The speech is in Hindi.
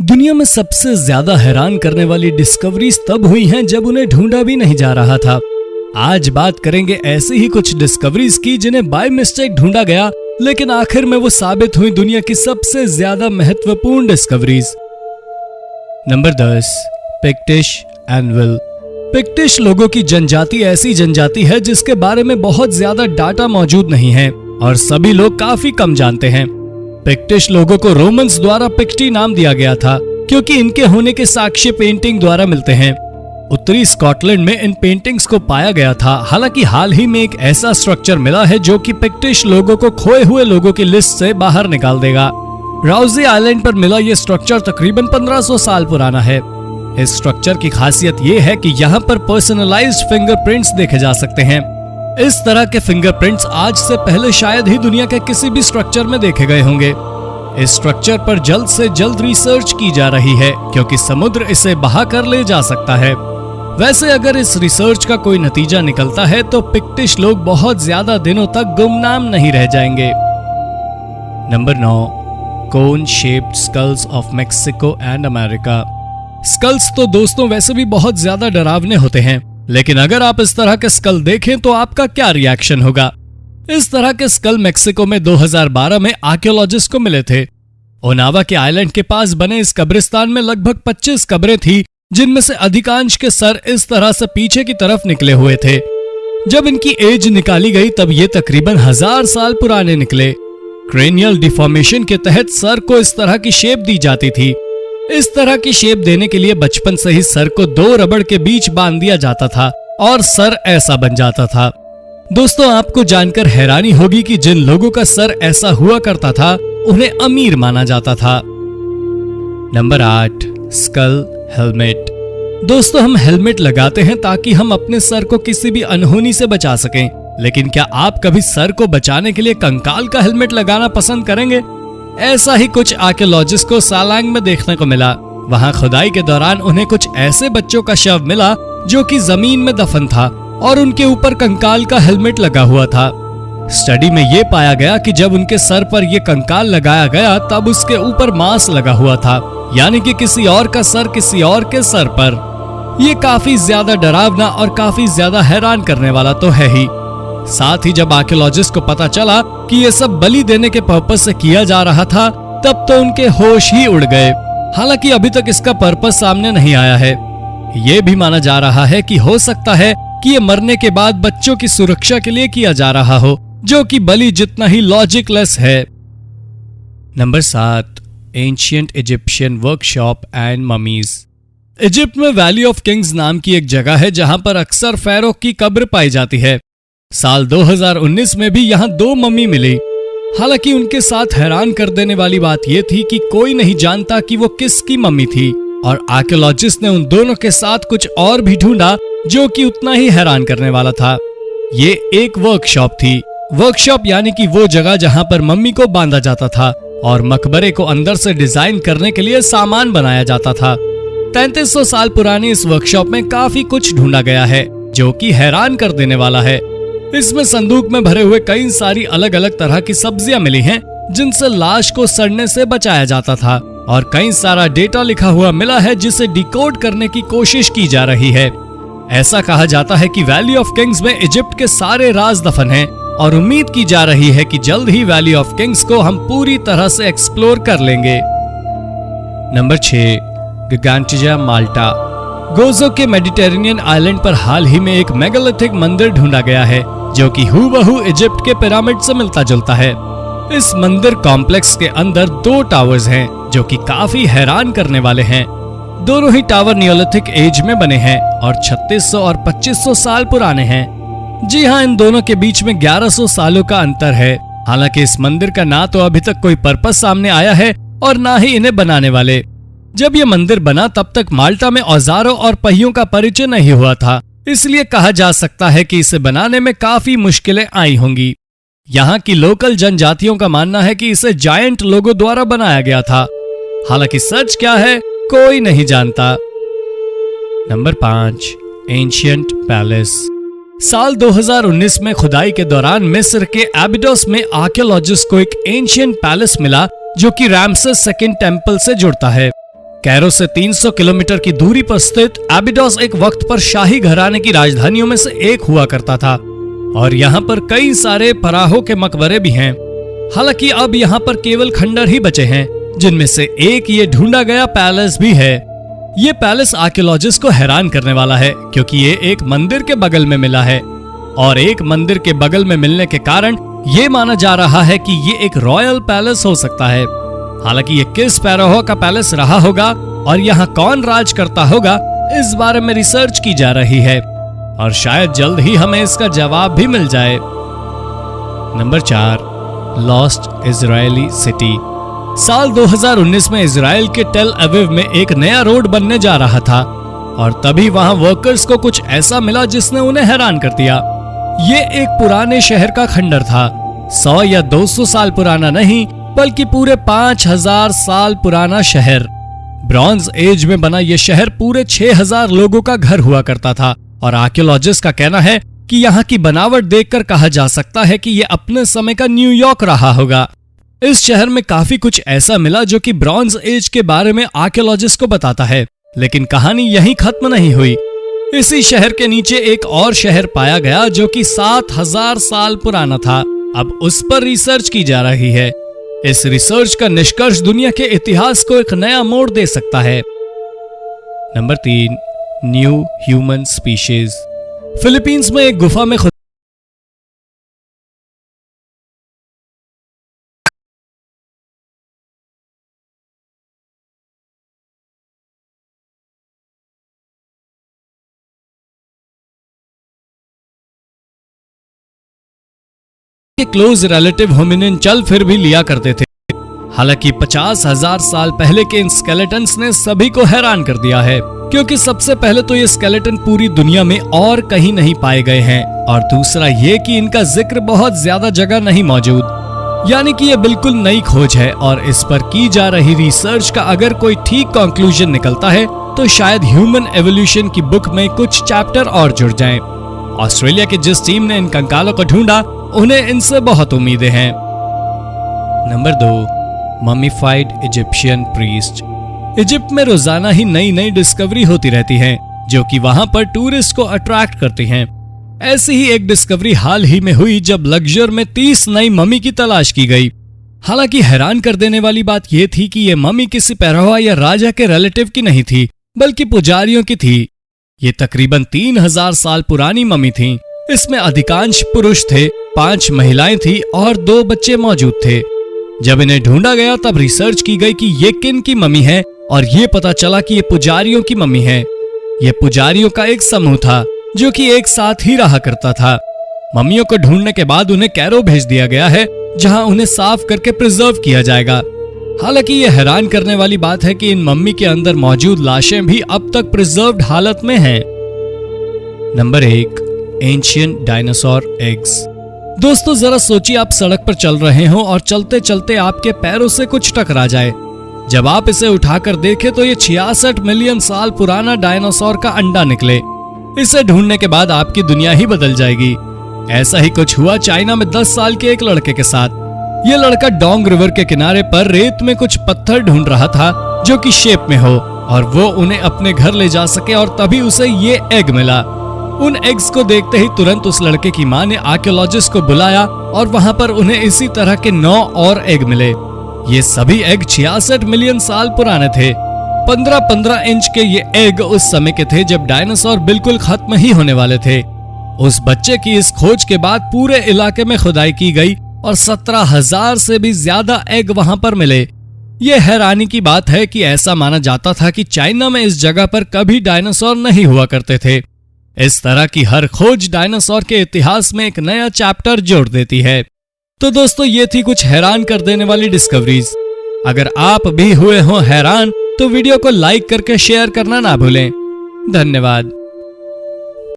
दुनिया में सबसे ज्यादा हैरान करने वाली डिस्कवरीज तब हुई हैं जब उन्हें ढूंढा भी नहीं जा रहा था। आज बात करेंगे ऐसी ही कुछ डिस्कवरीज की जिन्हें बाय मिस्टेक ढूंढा गया, लेकिन आखिर में वो साबित हुई दुनिया की सबसे ज्यादा महत्वपूर्ण discoveries. Number 10, Pictish anvil. Pictish लोगों की जनजाति ऐसी जनजाति है जिसके बारे में बहुत ज्यादा डाटा मौजूद नहीं है और सभी लोग काफी कम जानते हैं। पिक्टिश लोगों को रोमन्स द्वारा पिक्टी नाम दिया गया था क्योंकि इनके होने के साक्ष्य पेंटिंग द्वारा मिलते हैं। उत्तरी स्कॉटलैंड में इन पेंटिंग्स को पाया गया था। हालांकि हाल ही में एक ऐसा स्ट्रक्चर मिला है जो कि पिक्टिश लोगों को खोए हुए लोगों की लिस्ट से बाहर निकाल देगा। राउजी आइलैंड पर मिला ये स्ट्रक्चर तकरीबन 1500 साल पुराना है। इस स्ट्रक्चर की खासियत ये है कि यहाँ पर पर्सनलाइज्ड फिंगरप्रिंट्स देखे जा सकते हैं। इस तरह के फिंगरप्रिंट्स आज से पहले शायद ही दुनिया के किसी भी स्ट्रक्चर में देखे गए होंगे। इस स्ट्रक्चर पर जल्द से जल्द रिसर्च की जा रही है क्योंकि समुद्र इसे बहा कर ले जा सकता है। वैसे अगर इस रिसर्च का कोई नतीजा निकलता है तो पिक्टिश लोग बहुत ज्यादा दिनों तक गुमनाम नहीं रह जाएंगे। Number 9, cone shaped skulls of Mexico and America. Skulls तो दोस्तों वैसे भी बहुत ज्यादा डरावने होते हैं, लेकिन अगर आप इस तरह के स्कल देखें तो आपका क्या रिएक्शन होगा। इस तरह के स्कल मेक्सिको में 2012 में आर्कियोलॉजिस्ट को मिले थे। ओनावा के आइलैंड के पास बने इस कब्रिस्तान में लगभग 25 कब्रें थी जिनमें से अधिकांश के सर इस तरह से पीछे की तरफ निकले हुए थे। जब इनकी एज निकाली गई तब ये तकरीबन 1000 साल पुराने निकले। क्रेनियल डिफॉर्मेशन के तहत सर को इस तरह की शेप दी जाती थी। इस तरह की शेप देने के लिए बचपन से ही सर को 2 रबड़ के बीच बांध दिया जाता था और सर ऐसा बन जाता था। दोस्तों आपको जानकर हैरानी होगी कि जिन लोगों का सर ऐसा हुआ करता था उन्हें अमीर माना जाता था। Number 8, skull helmet. दोस्तों हम हेलमेट लगाते हैं ताकि हम अपने सर को किसी भी अनहोनी से बचा सकें, लेकिन क्या आप कभी सर को बचाने के लिए कंकाल का हेलमेट लगाना पसंद करेंगे? ऐसा ही कुछ आर्कियोलॉजिस्ट को सालांग में देखने को मिला। वहां खुदाई के दौरान उन्हें कुछ ऐसे बच्चों का शव मिला जो कि जमीन में दफन था और उनके ऊपर कंकाल का हेलमेट लगा हुआ था। स्टडी में ये पाया गया कि जब उनके सर पर यह कंकाल लगाया गया तब उसके ऊपर मांस लगा हुआ था, यानी कि किसी और का सर किसी और के सर पर। ये काफी ज्यादा डरावना और काफी ज्यादा हैरान करने वाला तो है ही। साथ ही जब आर्कियोलॉजिस्ट को पता चला कि ये सब बलि देने के पर्पस से किया जा रहा था तब तो उनके होश ही उड़ गए। हालांकि अभी तक इसका पर्पस सामने नहीं आया है। ये भी माना जा रहा है कि हो सकता है कि ये मरने के बाद बच्चों की सुरक्षा के लिए किया जा रहा हो, जो कि बलि जितना ही लॉजिकलेस है। Number 7, ancient Egyptian workshop and mummies. Egypt में वैली ऑफ किंग्स नाम की एक जगह है जहां पर अक्सर फैरो की कब्र पाई जाती है। साल 2019 में भी यहाँ 2 मम्मी मिली। हालांकि उनके साथ हैरान कर देने वाली बात यह थी कि कोई नहीं जानता कि वो किसकी मम्मी थी और आर्कियोलॉजिस्ट ने उन दोनों के साथ कुछ और भी ढूंढा जो कि उतना ही हैरान करने वाला था। ये एक वर्कशॉप थी। वर्कशॉप यानी कि वो जगह जहाँ पर मम्मी को बांधा जाता था और मकबरे को अंदर से डिजाइन करने के लिए सामान बनाया जाता था। 3300 साल पुरानी इस वर्कशॉप में काफी कुछ ढूंढा गया है जो कि हैरान कर देने वाला है। इसमें संदूक में भरे हुए कई सारी अलग अलग तरह की सब्जियां मिली हैं जिनसे लाश को सड़ने से बचाया जाता था और कई सारा डेटा लिखा हुआ मिला है जिसे डिकोड करने की कोशिश की जा रही है। ऐसा कहा जाता है कि वैली ऑफ किंग्स में इजिप्ट के सारे राज दफन हैं और उम्मीद की जा रही है कि जल्द ही वैली ऑफ किंग्स को हम पूरी तरह से एक्सप्लोर कर लेंगे। नंबर 6, गिगांटिया माल्टा। गोजो के मेडिटेरेनियन आइलैंड पर हाल ही में एक मेगालिथिक मंदिर ढूंढा गया है जो कि हूबहू इजिप्ट के पिरामिड से मिलता जुलता है। इस मंदिर कॉम्प्लेक्स के अंदर 2 टावर्स हैं जो कि काफी हैरान करने वाले हैं। दोनों ही टावर नियोलिथिक एज में बने हैं और 3600 और 2500 साल पुराने हैं। जी हाँ, इन दोनों के बीच में 1100 सालों का अंतर है। हालांकि इस मंदिर का ना तो अभी तक कोई पर्पस सामने आया है और ना ही इन्हें बनाने वाले। जब यह मंदिर बना तब तक माल्टा में औजारों और पहियों का परिचय नहीं हुआ था, इसलिए कहा जा सकता है कि इसे बनाने में काफी मुश्किलें आई होंगी। यहाँ की लोकल जनजातियों का मानना है कि इसे जायंट लोगों द्वारा बनाया गया था। हालांकि सच क्या है कोई नहीं जानता। Number 5, ancient palace. साल 2019 में खुदाई के दौरान मिस्र के एबिडोस में आर्कियोलॉजिस्ट को एक एंशिएंट पैलेस मिला जो कि रामसेस सेकंड टेंपल से जुड़ता है। कैरो से 300 किलोमीटर की दूरी पर स्थित एबिडोस एक वक्त पर शाही घराने की राजधानियों में से एक हुआ करता था और यहाँ पर कई सारे फराहों के मकबरे भी हैं। हालांकि अब यहाँ पर केवल खंडर ही बचे हैं, जिनमें से एक ये ढूंढा गया पैलेस भी है। ये पैलेस आर्कियोलॉजिस्ट को हैरान करने वाला है, क्योंकि ये एक मंदिर के बगल में मिला है और एक मंदिर के बगल में मिलने के कारण ये माना जा रहा है कि ये एक रॉयल पैलेस हो सकता है। हालांकि ये किस पैरोह का पैलेस रहा होगा और यहाँ कौन राज करता होगा, इस बारे में रिसर्च की जा रही है और शायद जल्द ही हमें इसका जवाब भी मिल जाए। Number 4, lost Israeli city. साल 2019 में इजराइल के टेल अवीव में एक नया रोड बनने जा रहा था और तभी वहां वर्कर्स को कुछ ऐसा मिला जिसने उन्हें हैरान कर दिया। ये एक पुराने शहर का खंडर था, 100 या 200 साल पुराना नहीं, बल्कि पूरे 5000 साल पुराना शहर। ब्रॉन्ज एज में बना यह शहर पूरे 6000 लोगों का घर हुआ करता था और आर्कियोलॉजिस्ट का कहना है कि यहाँ की बनावट देखकर कहा जा सकता है कि यह अपने समय का न्यूयॉर्क रहा होगा। इस शहर में काफी कुछ ऐसा मिला जो कि ब्रॉन्ज एज के बारे में आर्कियोलॉजिस्ट को बताता है, लेकिन कहानी यहीं खत्म नहीं हुई। इसी शहर के नीचे एक और शहर पाया गया जो कि 7000 साल पुराना था। अब उस पर रिसर्च की जा रही है। इस रिसर्च का निष्कर्ष दुनिया के इतिहास को एक नया मोड़ दे सकता है। Number 3, new human species. Philippines में एक गुफा में के क्लोज रिलेटिव होमिनिन चल फिर भी लिया करते थे। हालांकि 50,000 साल पहले के इन स्केलेटन्स ने सभी को हैरान कर दिया है, क्योंकि सबसे पहले तो ये स्केलेटन पूरी दुनिया में और कहीं नहीं पाए गए हैं और दूसरा ये कि इनका जिक्र बहुत ज्यादा जगह नहीं मौजूद। यानी कि ये बिल्कुल नई खोज है और इस पर की जा रही रिसर्च का अगर कोई ठीक कंक्लूजन निकलता है तो शायद ह्यूमन एवोल्यूशन की बुक में कुछ चैप्टर और जुड़ जाएं। ऑस्ट्रेलिया की जिस टीम ने इन कंकालों को ढूंढा, उन्हें इनसे बहुत उम्मीदें हैं। Number 2, mummified Egyptian priest. Egypt में रोजाना ही नई नई डिस्कवरी होती रहती है जो कि वहां पर टूरिस्ट को अट्रैक्ट करती हैं। ऐसी ही एक डिस्कवरी हाल ही में हुई जब लग्जर में 30 नई ममी की तलाश की गई। हालांकि हैरान कर देने वाली बात यह थी कि ये ममी किसी पैरोहा या राजा के रिलेटिव की नहीं थी, बल्कि पुजारियों की थी। ये तकरीबन 3000 साल पुरानी ममी थी। इसमें अधिकांश पुरुष थे, 5 महिलाएं थी और 2 बच्चे मौजूद थे। जब इन्हें ढूंढा गया तब रिसर्च की गई कि ये किन की मम्मी है और ये पता चला कि ये पुजारियों की मम्मी है। ये पुजारियों का एक समूह था जो कि एक साथ ही रहा करता था। मम्मियों को ढूंढने के बाद उन्हें कैरो भेज दिया गया है, जहां उन्हें साफ करके प्रिजर्व किया जाएगा। हालांकि ये हैरान करने वाली बात है कि इन मम्मी के अंदर मौजूद लाशें भी अब तक प्रिजर्व्ड हालत में हैं। Number 1, ancient dinosaur eggs. दोस्तों जरा सोचिए, आप सड़क पर चल रहे हो और चलते चलते आपके पैरों से कुछ टकरा जाए। जब आप इसे उठाकर देखें तो ये 66 मिलियन साल पुराना डायनासोर का अंडा निकले। इसे ढूंढने के बाद आपकी दुनिया ही बदल जाएगी। ऐसा ही कुछ हुआ चाइना में 10 साल के एक लड़के के साथ। ये लड़का डोंग रिवर के किनारे पर रेत में कुछ पत्थर ढूंढ रहा था जो कि शेप में हो और वो उन्हें अपने घर ले जा सके, और तभी उसे ये एग मिला। उन एग्स को देखते ही तुरंत उस लड़के की मां ने आर्कियोलॉजिस्ट को बुलाया और वहां पर उन्हें इसी तरह के 9 और एग मिले। ये सभी एग 66 मिलियन साल पुराने थे। 15-15 इंच के ये एग उस समय के थे जब डायनासोर बिल्कुल खत्म ही होने वाले थे। उस बच्चे की इस खोज के बाद पूरे इलाके में खुदाई की गई और 17,000 से भी ज्यादा एग वहां पर मिले। ये हैरानी की बात है कि ऐसा माना जाता था कि चाइना में इस जगह पर कभी डायनासोर नहीं हुआ करते थे। इस तरह की हर खोज डायनासोर के इतिहास में एक नया चैप्टर जोड़ देती है। तो दोस्तों ये थी कुछ हैरान कर देने वाली डिस्कवरीज। अगर आप भी हुए हो हैरान तो वीडियो को लाइक करके शेयर करना ना भूलें। धन्यवाद।